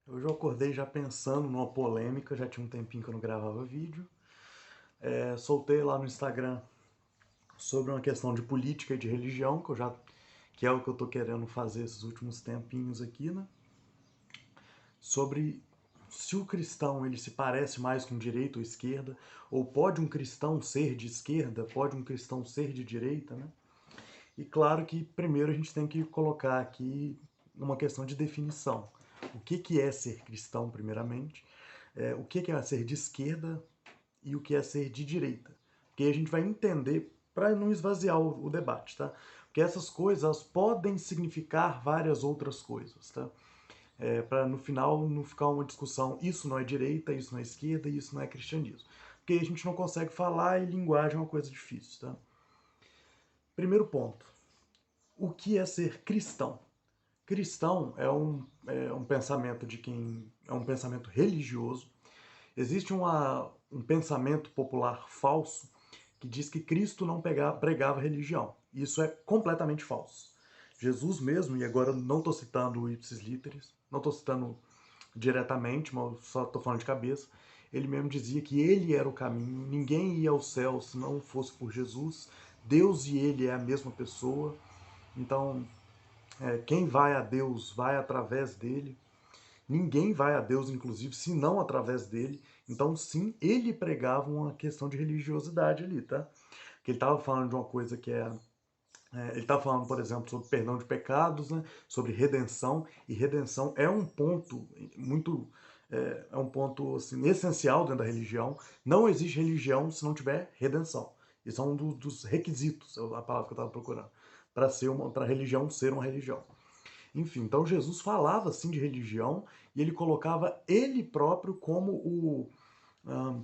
Hoje eu acordei já pensando numa polêmica, já tinha um tempinho que eu não gravava vídeo. Soltei lá no Instagram sobre uma questão de política e de religião, que é o que eu tô querendo fazer esses últimos tempinhos aqui, né? Sobre se o cristão ele se parece mais com direita ou esquerda, ou pode um cristão ser de esquerda, pode um cristão ser de direita, né? E claro que primeiro a gente tem que colocar aqui uma questão de definição. O que é ser cristão, primeiramente? O que é ser de esquerda e o que é ser de direita? Porque aí a gente vai entender para não esvaziar o debate, tá? Porque essas coisas podem significar várias outras coisas, tá? Para no final não ficar uma discussão, isso não é direita, isso não é esquerda, isso não é cristianismo. Porque aí a gente não consegue falar e linguagem é uma coisa difícil, tá? Primeiro ponto, o que é ser cristão? Cristão é um pensamento de quem é um pensamento religioso. Existe um pensamento popular falso que diz que Cristo não pregava religião. Isso é completamente falso. Jesus mesmo, e agora não estou citando o ipsis literis, não estou citando diretamente, mas só estou falando de cabeça, ele mesmo dizia que ele era o caminho, ninguém ia ao céu se não fosse por Jesus, Deus e ele é a mesma pessoa, então quem vai a Deus vai através dele. Ninguém vai a Deus, inclusive, se não através dele. Então, sim, ele pregava uma questão de religiosidade ali, tá? Que ele estava falando de uma coisa que ele estava falando, por exemplo, sobre perdão de pecados, né? Sobre redenção. E redenção é um ponto muito. É um ponto assim, essencial dentro da religião. Não existe religião se não tiver redenção. Isso é um dos requisitos, a palavra que eu estava procurando, para a religião ser uma religião. Enfim, então Jesus falava assim de religião e ele colocava ele próprio como ah,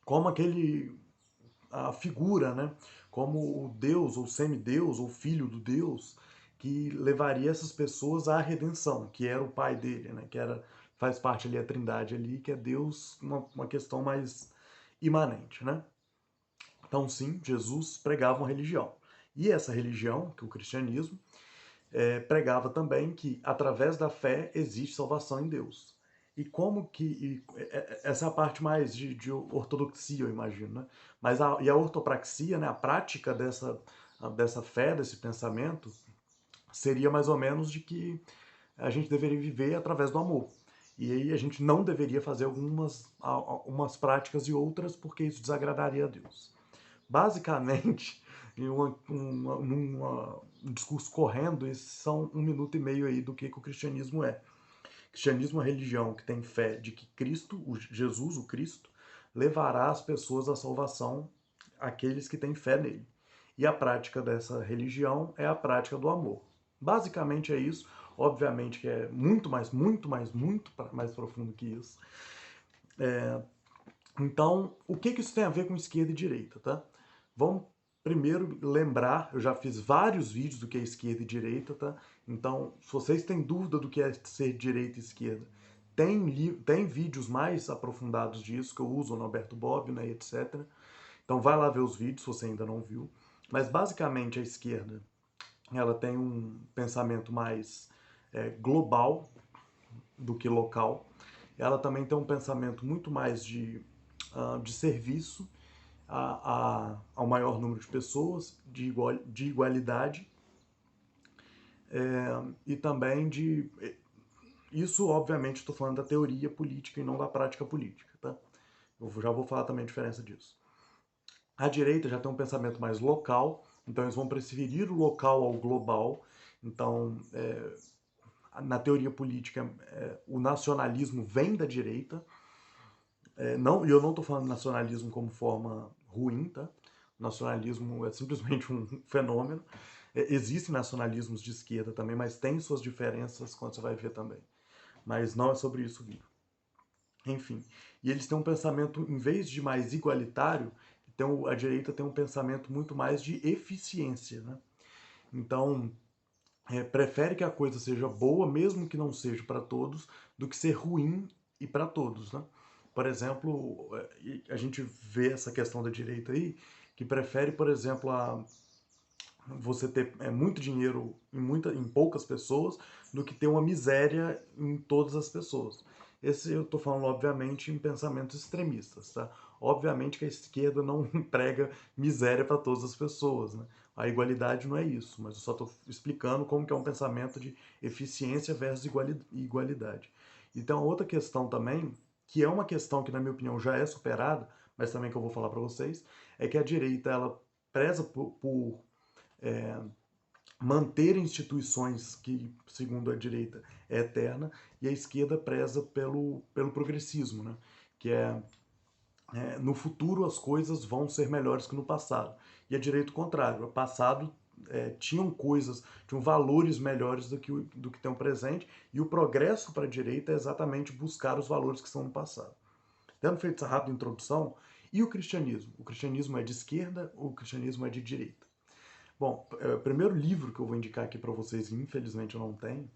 como aquele a figura, né? Como o Deus ou semideus ou filho do Deus que levaria essas pessoas à redenção, que era o pai dele, né? Que era faz parte ali a Trindade ali, que é Deus, uma questão mais imanente, né? Então sim, Jesus pregava uma religião. E essa religião, que é o cristianismo, pregava também que através da fé existe salvação em Deus. E como que. Essa é a parte mais de ortodoxia, eu imagino, né? E a ortopraxia, né, a prática dessa fé, desse pensamento, seria mais ou menos de que a gente deveria viver através do amor. E aí a gente não deveria fazer umas práticas e outras porque isso desagradaria a Deus. Basicamente, em um discurso correndo, esses são 1 minuto e meio aí do que o cristianismo é. O cristianismo é uma religião que tem fé de que Cristo, Jesus, o Cristo, levará as pessoas à salvação, aqueles que têm fé nele. E a prática dessa religião é a prática do amor. Basicamente é isso. Obviamente que é muito mais profundo que isso. Então, o que isso tem a ver com esquerda e direita, tá? Vamos primeiro lembrar, eu já fiz vários vídeos do que é esquerda e direita, tá? Então, se vocês têm dúvida do que é ser direita e esquerda, tem vídeos mais aprofundados disso, que eu uso no Alberto Bob, né, etc. Então vai lá ver os vídeos, se você ainda não viu. Mas basicamente a esquerda, ela tem um pensamento mais global do que local. Ela também tem um pensamento muito mais de serviço ao maior número de pessoas, de igualdade, e também de. Isso, obviamente, estou falando da teoria política e não da prática política, tá? Eu já vou falar também a diferença disso. A direita já tem um pensamento mais local, então eles vão preferir o local ao global. Então, na teoria política, o nacionalismo vem da direita. Não, e eu não estou falando nacionalismo como forma ruim, tá? Nacionalismo é simplesmente um fenômeno. Existem nacionalismos de esquerda também, mas tem suas diferenças quando você vai ver também. Mas não é sobre isso o vídeo. Enfim, e eles têm um pensamento, em vez de mais igualitário, então a direita tem um pensamento muito mais de eficiência, né? Então, prefere que a coisa seja boa, mesmo que não seja para todos, do que ser ruim e para todos, né? Por exemplo, a gente vê essa questão da direita aí, que prefere, por exemplo, você ter muito dinheiro em poucas pessoas do que ter uma miséria em todas as pessoas. Esse eu estou falando, obviamente, em pensamentos extremistas, tá? Obviamente que a esquerda não prega miséria para todas as pessoas, né? A igualdade não é isso, mas eu só estou explicando como que é um pensamento de eficiência versus igualdade. Então, outra questão também, que é uma questão que, na minha opinião, já é superada, mas também que eu vou falar para vocês, é que a direita, ela preza por manter instituições que, segundo a direita, é eterna, e a esquerda preza pelo progressismo, né? Que no futuro as coisas vão ser melhores que no passado. E a direita o contrário, no passado tinham coisas, tinham valores melhores do que tem o presente, e o progresso para a direita é exatamente buscar os valores que estão no passado. Tendo feito essa rápida introdução, e o cristianismo? O cristianismo é de esquerda ou o cristianismo é de direita? Bom, o primeiro livro que eu vou indicar aqui para vocês, infelizmente eu não tenho,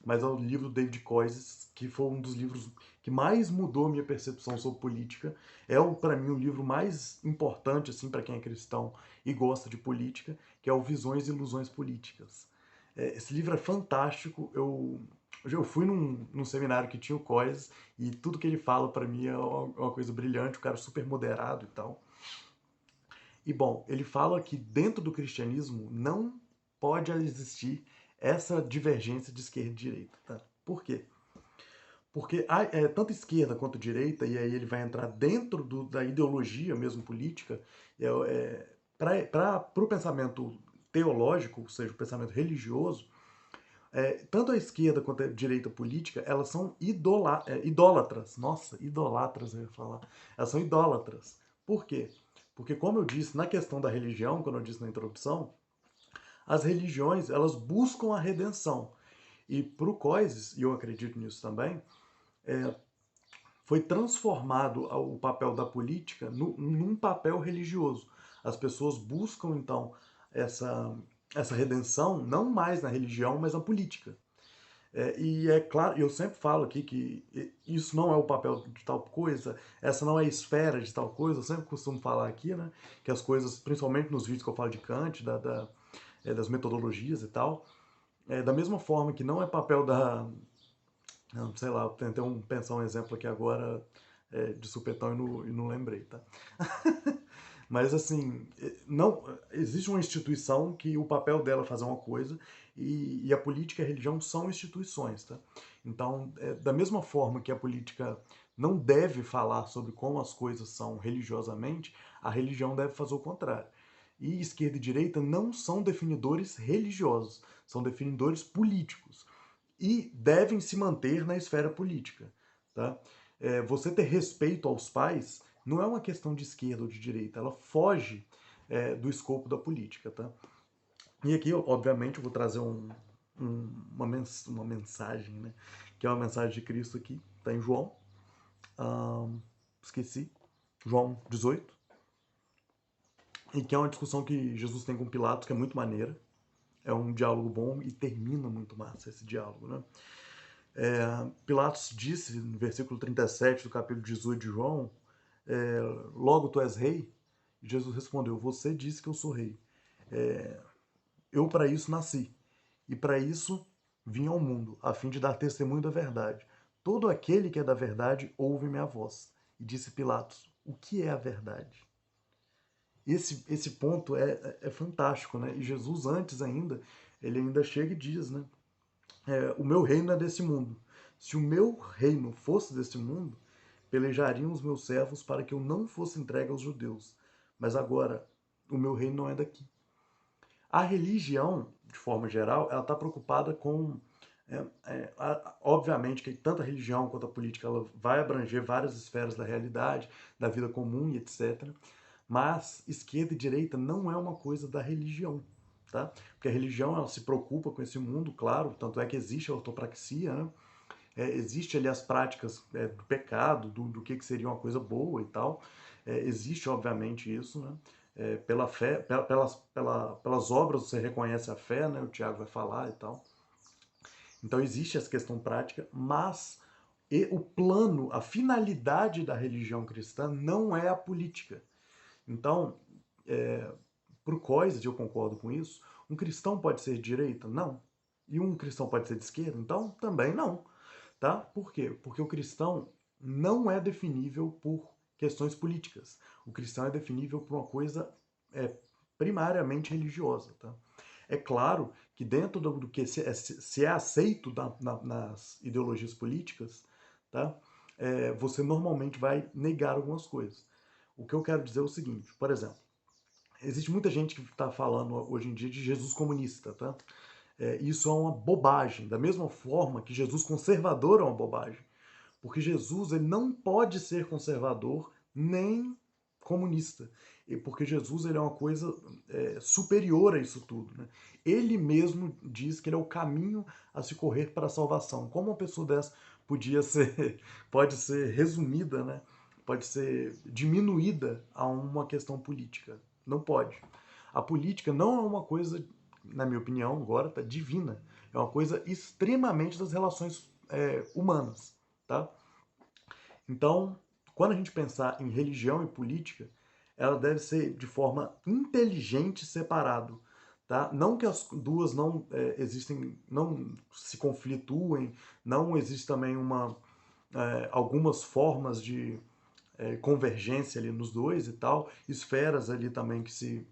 mas é o livro do David Koyes, que foi um dos livros que mais mudou a minha percepção sobre política. É, para mim, o livro mais importante assim para quem é cristão e gosta de política, que é o Visões e Ilusões Políticas. Esse livro é fantástico. Eu fui num seminário que tinha o Koyes e tudo que ele fala para mim é uma coisa brilhante, o cara é super moderado e tal. E bom, ele fala que dentro do cristianismo não pode existir essa divergência de esquerda e direita, tá? Por quê? Porque tanto esquerda quanto direita, e aí ele vai entrar dentro da ideologia mesmo política, para o pensamento teológico, ou seja, o pensamento religioso, tanto a esquerda quanto a direita política, elas são idólatras. Nossa, idolatras, eu ia falar. Elas são idólatras. Por quê? Porque, como eu disse na questão da religião, quando eu disse na introdução, as religiões, elas buscam a redenção. E para o Coises, e eu acredito nisso também, foi transformado o papel da política num papel religioso. As pessoas buscam, então, essa redenção não mais na religião, mas na política. E é claro, eu sempre falo aqui que isso não é o papel de tal coisa, essa não é a esfera de tal coisa, eu sempre costumo falar aqui, né, que as coisas, principalmente nos vídeos que eu falo de Kant, das metodologias e tal, da mesma forma que não é papel sei lá, eu tentei pensar um exemplo aqui agora de supetão e não lembrei, tá? Mas assim, não existe uma instituição que o papel dela é fazer uma coisa e a política e a religião são instituições, tá? Então, da mesma forma que a política não deve falar sobre como as coisas são religiosamente, a religião deve fazer o contrário. E esquerda e direita não são definidores religiosos, são definidores políticos e devem se manter na esfera política, tá? Você ter respeito aos pais não é uma questão de esquerda ou de direita, ela foge do escopo da política, tá? E aqui, obviamente, eu vou trazer uma mensagem, né? Que é uma mensagem de Cristo aqui, tá em João, esqueci, João 18, e que é uma discussão que Jesus tem com Pilatos, que é muito maneira, é um diálogo bom e termina muito massa esse diálogo, né? Pilatos disse, no versículo 37 do capítulo 18 de João, logo tu és rei? Jesus respondeu, você disse que eu sou rei. Eu para isso nasci, e para isso vim ao mundo, a fim de dar testemunho da verdade. Todo aquele que é da verdade ouve minha voz. E disse Pilatos, o que é a verdade? Esse ponto é fantástico, né? E Jesus antes ainda, ele ainda chega e diz, né? O meu reino é desse mundo. Se o meu reino fosse desse mundo, pelejariam os meus servos para que eu não fosse entregue aos judeus. Mas agora, o meu reino não é daqui. A religião, de forma geral, ela está preocupada com... obviamente que tanto a religião quanto a política ela vai abranger várias esferas da realidade, da vida comum e etc. Mas esquerda e direita não é uma coisa da religião. Tá? Porque a religião ela se preocupa com esse mundo, claro, tanto é que existe a ortopraxia, né? Existe ali as práticas do pecado, do que seria uma coisa boa e tal. Existe, obviamente, isso, né? Pela fé, pelas obras você reconhece a fé, né? O Tiago vai falar e tal. Então existe essa questão prática, mas o plano, a finalidade da religião cristã não é a política. Então, para o Coises, eu concordo com isso, Um cristão pode ser de direita? Não. E um cristão pode ser de esquerda? Então, também não. Tá? Por quê? Porque o cristão não é definível por questões políticas. O cristão é definível por uma coisa é, primariamente religiosa. Tá? É claro que dentro do que se é aceito nas ideologias políticas, tá? Você normalmente vai negar algumas coisas. O que eu quero dizer é o seguinte, por exemplo, existe muita gente que está falando hoje em dia de Jesus comunista, tá? Isso é uma bobagem, da mesma forma que Jesus conservador é uma bobagem. Porque Jesus ele não pode ser conservador nem comunista. Porque Jesus ele é uma coisa superior a isso tudo. Né? Ele mesmo diz que ele é o caminho a se correr para a salvação. Como uma pessoa dessa podia ser, pode ser resumida, né? Pode ser diminuída a uma questão política? Não pode. A política não é uma coisa, na minha opinião, agora tá divina. É uma coisa extremamente das relações humanas, tá? Então, quando a gente pensar em religião e política, ela deve ser de forma inteligente separado, tá? Não que as duas não existem, não se conflituem, não existe também algumas formas de convergência ali nos dois e tal, esferas ali também que se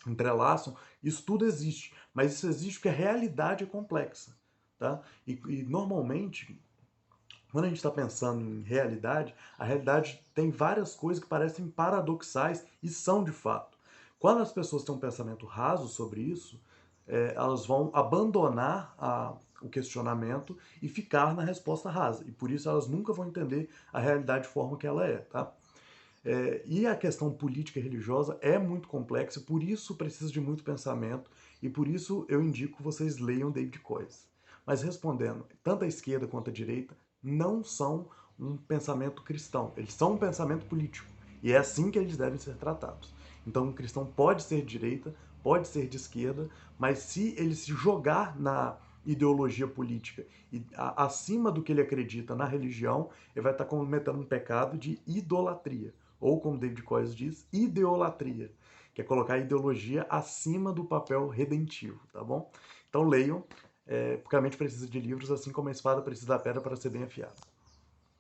entrelaçam, isso tudo existe, mas isso existe porque a realidade é complexa, tá? E normalmente quando a gente está pensando em realidade, a realidade tem várias coisas que parecem paradoxais e são de fato. Quando as pessoas têm um pensamento raso sobre isso, elas vão abandonar o questionamento e ficar na resposta rasa. E por isso elas nunca vão entender a realidade de forma que ela é, tá? E a questão política e religiosa é muito complexa, por isso precisa de muito pensamento e por isso eu indico que vocês leiam David Koyes. Mas respondendo, tanto a esquerda quanto a direita não são um pensamento cristão, eles são um pensamento político e é assim que eles devem ser tratados. Então um cristão pode ser de direita, pode ser de esquerda, mas se ele se jogar na ideologia política e acima do que ele acredita na religião, ele vai estar cometendo um pecado de idolatria ou como David Koyes diz, ideolatria, que é colocar a ideologia acima do papel redentivo, tá bom? Então leiam, porque a mente precisa de livros, assim como a espada precisa da pedra para ser bem afiada.